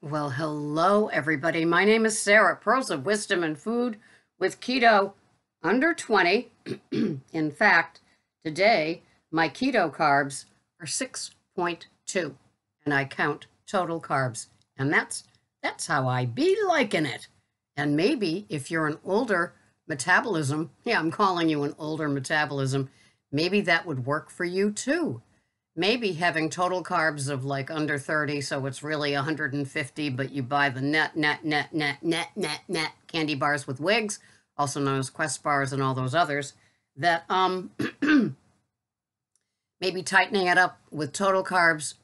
Well, hello, everybody. My name is Sarah, Pearls of Wisdom and Food with Keto under 20. In fact, today my keto carbs are 6.2, and I count total carbs. And that's how I be liking it. And maybe if you're an older metabolism, yeah, I'm calling you an older metabolism, maybe that would work for you too. Maybe having total carbs of like under 30, so it's really 150, but you buy the net candy bars with wigs, also known as Quest bars and all those others, that maybe tightening it up with total carbs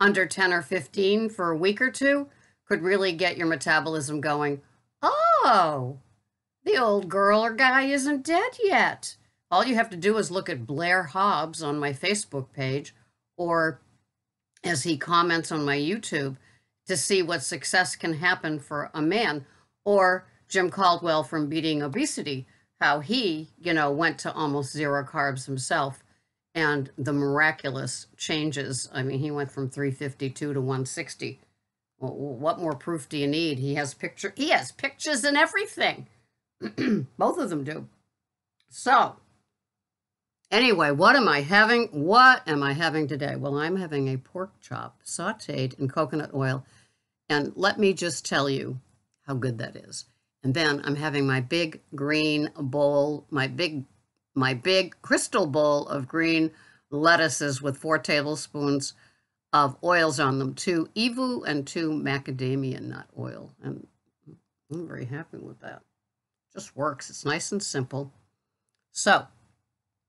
under 10 or 15 for a week or two could really get your metabolism going. Oh, the old girl or guy isn't dead yet. All you have to do is look at Blair Hobbs on my Facebook page, or as he comments on my YouTube, to see what success can happen for a man. Or Jim Caldwell from Beating Obesity, how he, went to almost zero carbs himself and the miraculous changes. I mean, he went from 352 to 160. Well, what more proof do you need? He has pictures and everything. Both of them do. So, anyway, what am I having? What am I having today? Well, I'm having a pork chop sauteed in coconut oil. And let me just tell you how good that is. And then I'm having my big green bowl, my big crystal bowl of green lettuces with 4 tablespoons of oils on them, 2 Evu and 2 macadamia nut oil. And I'm very happy with that. Just works. It's nice and simple. So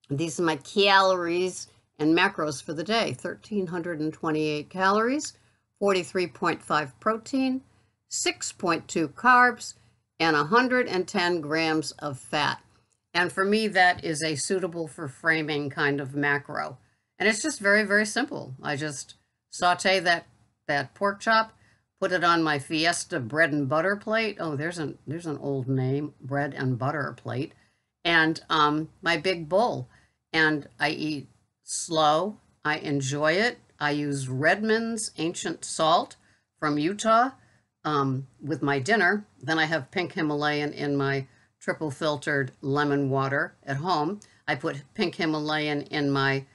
these are my calories and macros for the day. 1,328 calories, 43.5 protein, 6.2 carbs, and 110 grams of fat. And for me, that is a suitable for framing kind of macro. And it's just very, very simple. I just saute that pork chop, put it on my Fiesta bread and butter plate. Oh, there's an old name, bread and butter plate. And my big bowl. And I eat slow. I enjoy it. I use Redmond's Ancient Salt from Utah with my dinner. Then I have pink Himalayan in my triple filtered lemon water at home. I put pink Himalayan in my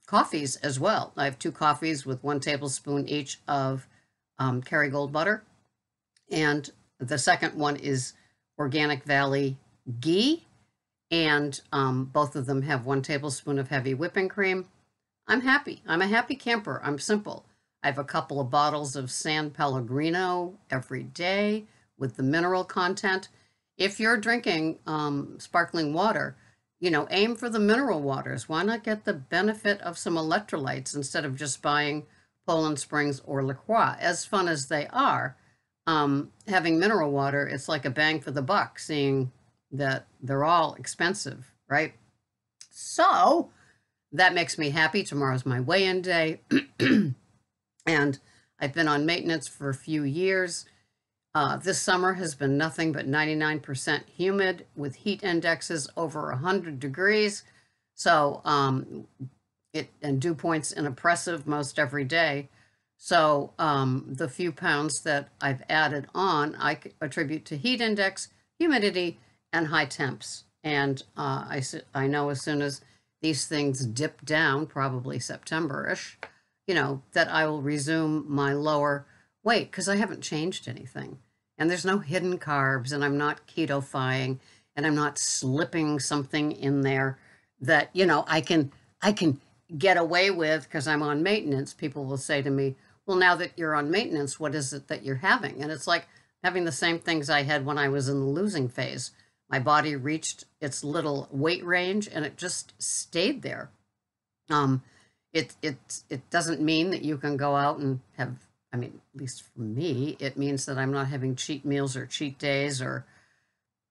coffees as well. I have 2 coffees with 1 tablespoon each of Kerrygold butter. And the second one is Organic Valley ghee. And both of them have 1 tablespoon of heavy whipping cream. I'm happy. I'm a happy camper. I'm simple. I have a couple of bottles of San Pellegrino every day with the mineral content. If you're drinking sparkling water, aim for the mineral waters. Why not get the benefit of some electrolytes instead of just buying Poland Springs or LaCroix? As fun as they are, having mineral water, it's like a bang for the buck, seeing that they're all expensive, right? So that makes me happy. Tomorrow's my weigh-in day. And I've been on maintenance for a few years. This summer has been nothing but 99% humid with heat indexes over 100 degrees. So and dew points in oppressive most every day. So the few pounds that I've added on, I attribute to heat index, humidity, and high temps. And I know as soon as these things dip down, probably September-ish, that I will resume my lower weight because I haven't changed anything. And there's no hidden carbs, and I'm not keto-fying, and I'm not slipping something in there that, I can get away with because I'm on maintenance. People will say to me, well, now that you're on maintenance, what is it that you're having? And it's like having the same things I had when I was in the losing phase. My body reached its little weight range, and it just stayed there. It doesn't mean that you can go out and have, at least for me, it means that I'm not having cheat meals or cheat days or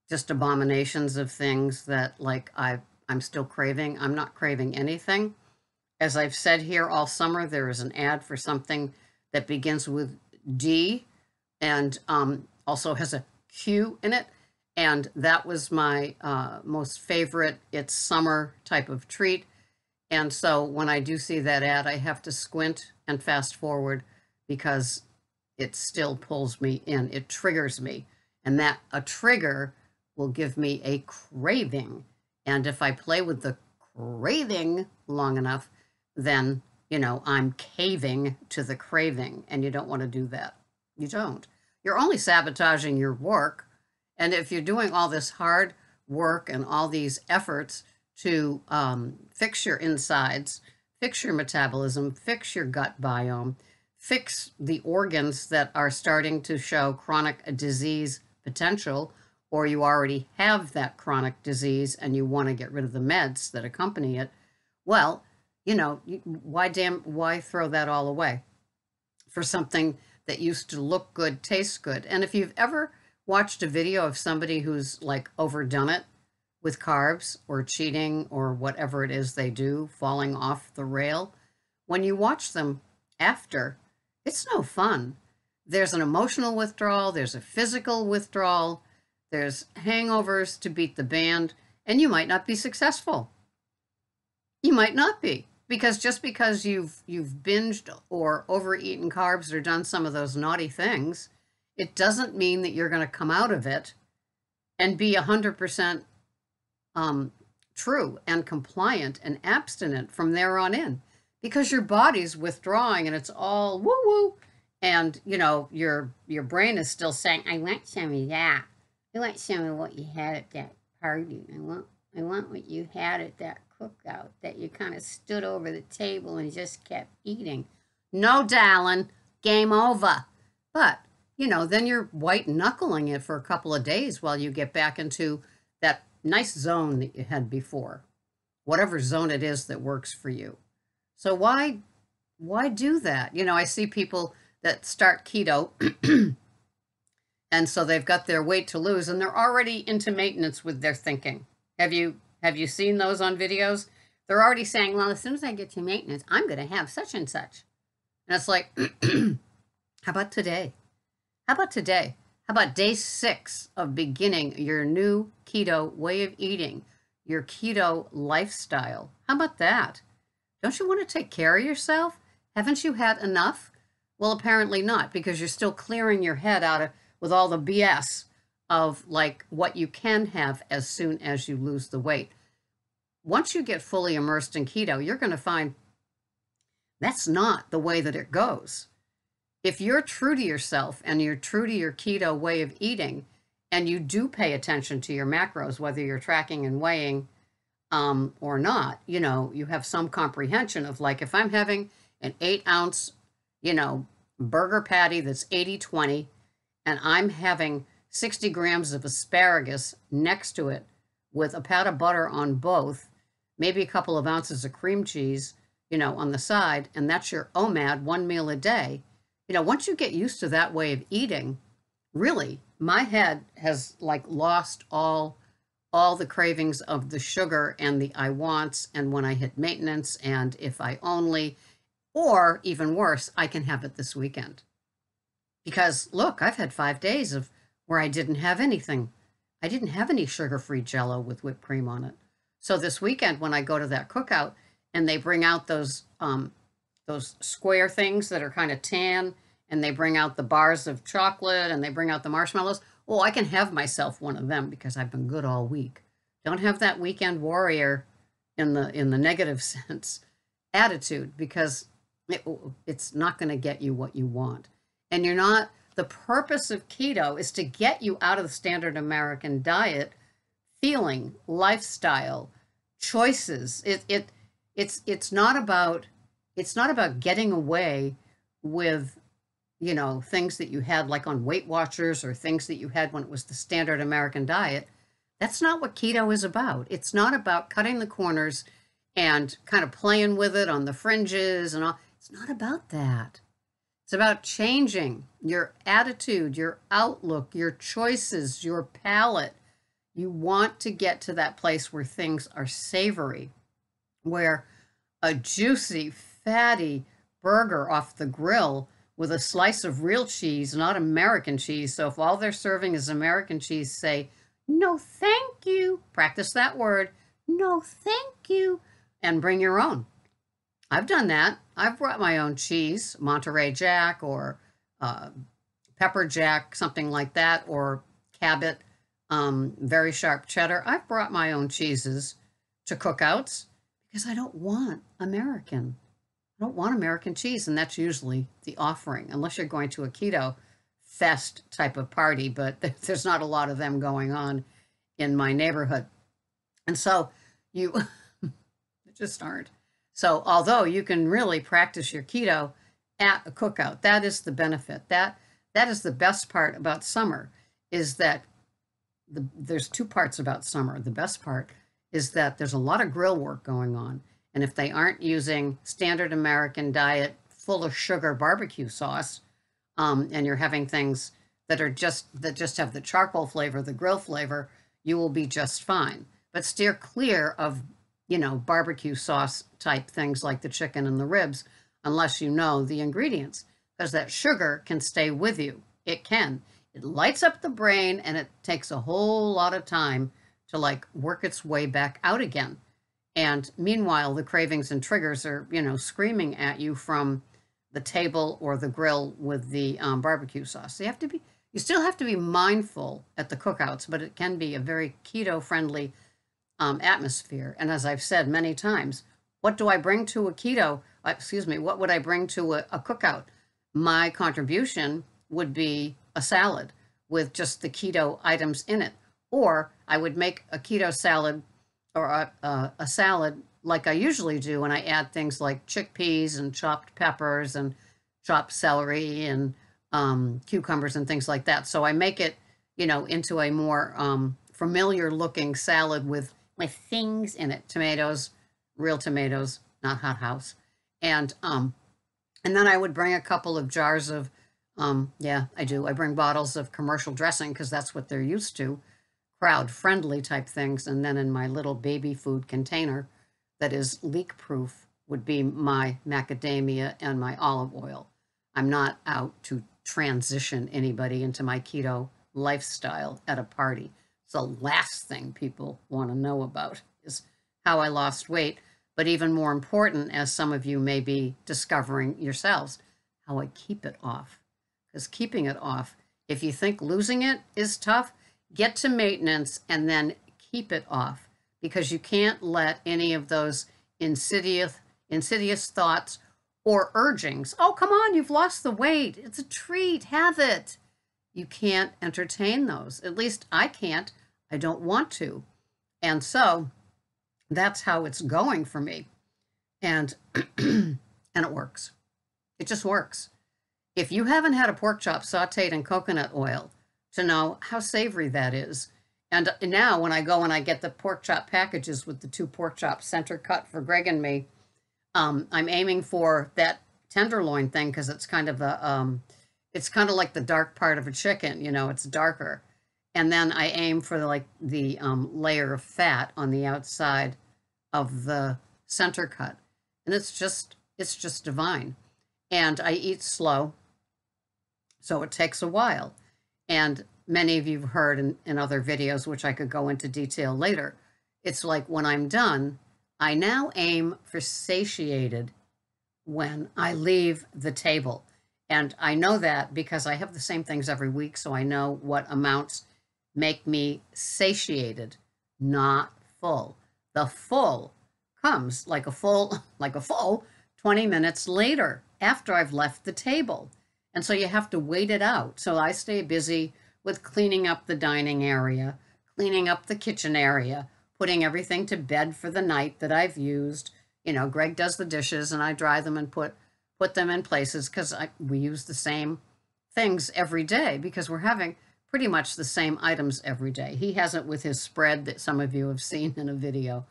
just abominations of things that I'm still craving. I'm not craving anything. As I've said here all summer, there is an ad for something that begins with D and also has a Q in it. And that was my most favorite. It's summer type of treat. And so when I do see that ad, I have to squint and fast forward because it still pulls me in. It triggers me. And that a trigger will give me a craving. And if I play with the craving long enough, then, I'm caving to the craving. And you don't want to do that. You don't. You're only sabotaging your work. And if you're doing all this hard work and all these efforts to fix your insides, fix your metabolism, fix your gut biome, fix the organs that are starting to show chronic disease potential, or you already have that chronic disease and you want to get rid of the meds that accompany it, well, why throw that all away for something that used to look good, taste good? And if you've ever watched a video of somebody who's like overdone it with carbs or cheating or whatever it is they do, falling off the rail, when you watch them after, it's no fun. There's an emotional withdrawal, there's a physical withdrawal, there's hangovers to beat the band, and you might not be successful. You might not be, because just because you've binged or overeaten carbs or done some of those naughty things, it doesn't mean that you're going to come out of it and be 100% true and compliant and abstinent from there on in, because your body's withdrawing and it's all woo woo, and your brain is still saying, I want some of that. I want some of what you had at that party. I want what you had at that cookout that you kind of stood over the table and just kept eating. No, darling, game over. But then you're white knuckling it for a couple of days while you get back into that nice zone that you had before, whatever zone it is that works for you. So why do that? I see people that start keto and so they've got their weight to lose and they're already into maintenance with their thinking. Have you seen those on videos? They're already saying, well, as soon as I get to maintenance, I'm going to have such and such. And it's like, how about today? How about today? How about day 6 of beginning your new keto way of eating, your keto lifestyle? How about that? Don't you want to take care of yourself? Haven't you had enough? Well, apparently not, because you're still clearing your head out with all the BS of like what you can have as soon as you lose the weight. Once you get fully immersed in keto, you're going to find that's not the way that it goes. If you're true to yourself and you're true to your keto way of eating, and you do pay attention to your macros, whether you're tracking and weighing or not, you have some comprehension of like, if I'm having an 8-ounce, burger patty that's 80-20, and I'm having 60 grams of asparagus next to it with a pat of butter on both, maybe a couple of ounces of cream cheese, on the side, and that's your OMAD, 1 meal a day. Once you get used to that way of eating, really, my head has like lost all the cravings of the sugar and the I wants, and when I hit maintenance, and if I only, or even worse, I can have it this weekend. Because look, I've had 5 days of where I didn't have anything. I didn't have any sugar-free Jell-O with whipped cream on it. So this weekend, when I go to that cookout and they bring out those square things that are kind of tan, and they bring out the bars of chocolate, and they bring out the marshmallows, oh, I can have myself one of them because I've been good all week. Don't have that weekend warrior in the negative sense attitude, because it's not going to get you what you want. And you're not, the purpose of keto is to get you out of the standard American diet, feeling, lifestyle, choices. It's not about getting away with, things that you had like on Weight Watchers or things that you had when it was the standard American diet. That's not what keto is about. It's not about cutting the corners and kind of playing with it on the fringes and all. It's not about that. It's about changing your attitude, your outlook, your choices, your palate. You want to get to that place where things are savory, where a juicy, fatty burger off the grill with a slice of real cheese, not American cheese. So if all they're serving is American cheese, say, no, thank you. Practice that word. No, thank you. And bring your own. I've done that. I've brought my own cheese, Monterey Jack or pepper jack, something like that, or Cabot, very sharp cheddar. I've brought my own cheeses to cookouts because I don't want American. I don't want American cheese, and that's usually the offering, unless you're going to a keto fest type of party, but there's not a lot of them going on in my neighborhood. And so you just aren't. So although you can really practice your keto at a cookout, that is the benefit. That is the best part about summer, is that there's two parts about summer. The best part is that there's a lot of grill work going on. And if they aren't using standard American diet full of sugar barbecue sauce, and you're having things that just have the charcoal flavor, the grill flavor, you will be just fine. But steer clear of, barbecue sauce type things like the chicken and the ribs, unless you know the ingredients, because that sugar can stay with you. It can. It lights up the brain, and it takes a whole lot of time to work its way back out again. And meanwhile, the cravings and triggers are, screaming at you from the table or the grill with the barbecue sauce. So you still have to be mindful at the cookouts, but it can be a very keto-friendly atmosphere. And as I've said many times, what do I bring to a keto? What would I bring to a cookout? My contribution would be a salad with just the keto items in it. Or I would make a keto salad or a salad like I usually do, and I add things like chickpeas and chopped peppers and chopped celery and cucumbers and things like that. So I make it, into a more familiar looking salad with things in it. Tomatoes, real tomatoes, not hothouse. And then I would bring a couple of jars of, yeah, I do. I bring bottles of commercial dressing because that's what they're used to, crowd-friendly type things. And then in my little baby food container that is leak-proof would be my macadamia and my olive oil. I'm not out to transition anybody into my keto lifestyle at a party. It's the last thing people want to know about is how I lost weight. But even more important, as some of you may be discovering yourselves, how I keep it off. Because keeping it off, if you think losing it is tough, get to maintenance and then keep it off. Because you can't let any of those insidious thoughts or urgings, oh, come on, you've lost the weight. It's a treat. Have it. You can't entertain those. At least I can't. I don't want to. And so that's how it's going for me. And and it works. It just works. If you haven't had a pork chop sauteed in coconut oil to know how savory that is, and now when I go and I get the pork chop packages with the 2 pork chops center cut for Greg and me, I'm aiming for that tenderloin thing because it's kind of it's kind of like the dark part of a chicken, it's darker. And then I aim for the layer of fat on the outside of the center cut. And it's just divine. And I eat slow, so it takes a while. And many of you have heard in other videos, which I could go into detail later, it's like when I'm done, I now aim for satiated when I leave the table. And I know that because I have the same things every week, so I know what amounts make me satiated, not full. The full comes like a full 20 minutes later after I've left the table. And so you have to wait it out. So I stay busy with cleaning up the dining area, cleaning up the kitchen area, putting everything to bed for the night that I've used. Greg does the dishes and I dry them and put them in places because we use the same things every day because we're having pretty much the same items every day. He has it with his spread that some of you have seen in a video.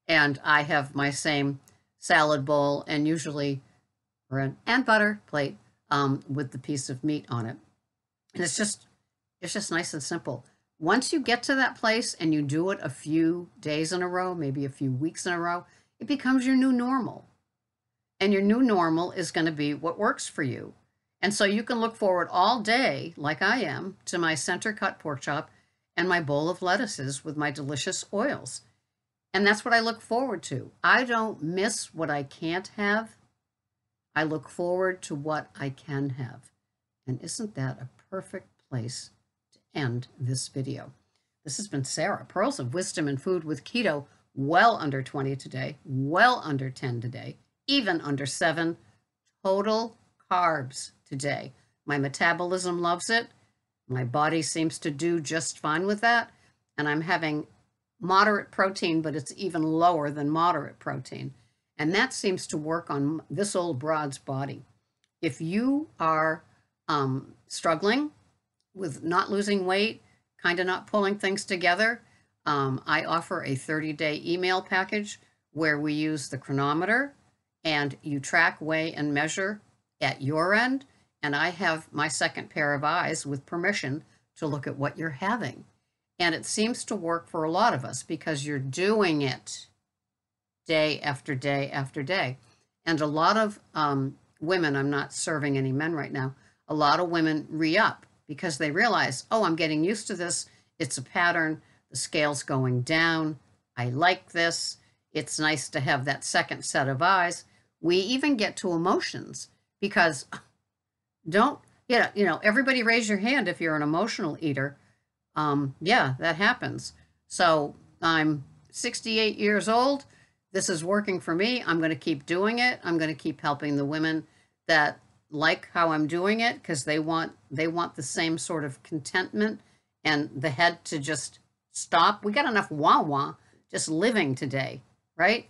And I have my same salad bowl and usually bread and butter plate with the piece of meat on it. And it's just nice and simple. Once you get to that place and you do it a few days in a row, maybe a few weeks in a row, it becomes your new normal. And your new normal is going to be what works for you. And so you can look forward all day, like I am, to my center cut pork chop and my bowl of lettuces with my delicious oils. And that's what I look forward to. I don't miss what I can't have. I look forward to what I can have. And isn't that a perfect place to end this video. This has been Sarah, Pearls of Wisdom and Food with Keto, well under 20 today, well under 10 today, even under 7 total carbs today. My metabolism loves it. My body seems to do just fine with that. And I'm having moderate protein, but it's even lower than moderate protein. And that seems to work on this old broad's body. If you are struggling with not losing weight, kind of not pulling things together, I offer a 30-day email package where we use the chronometer and you track, weigh, and measure at your end. And I have my second pair of eyes with permission to look at what you're having. And it seems to work for a lot of us because you're doing it day after day after day. And a lot of women, I'm not serving any men right now, a lot of women re-up because they realize, oh, I'm getting used to this. It's a pattern. The scale's going down. I like this. It's nice to have that second set of eyes. We even get to emotions because everybody raise your hand if you're an emotional eater. Yeah, that happens. So I'm 68 years old. This is working for me. I'm going to keep doing it. I'm going to keep helping the women that like how I'm doing it because they want the same sort of contentment and the head to just stop. We got enough wah-wah just living today, right?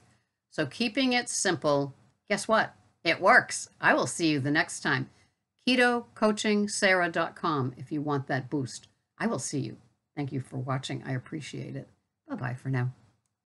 So keeping it simple, guess what? It works. I will see you the next time. KetoCoachingSarah.com if you want that boost. I will see you. Thank you for watching. I appreciate it. Bye-bye for now.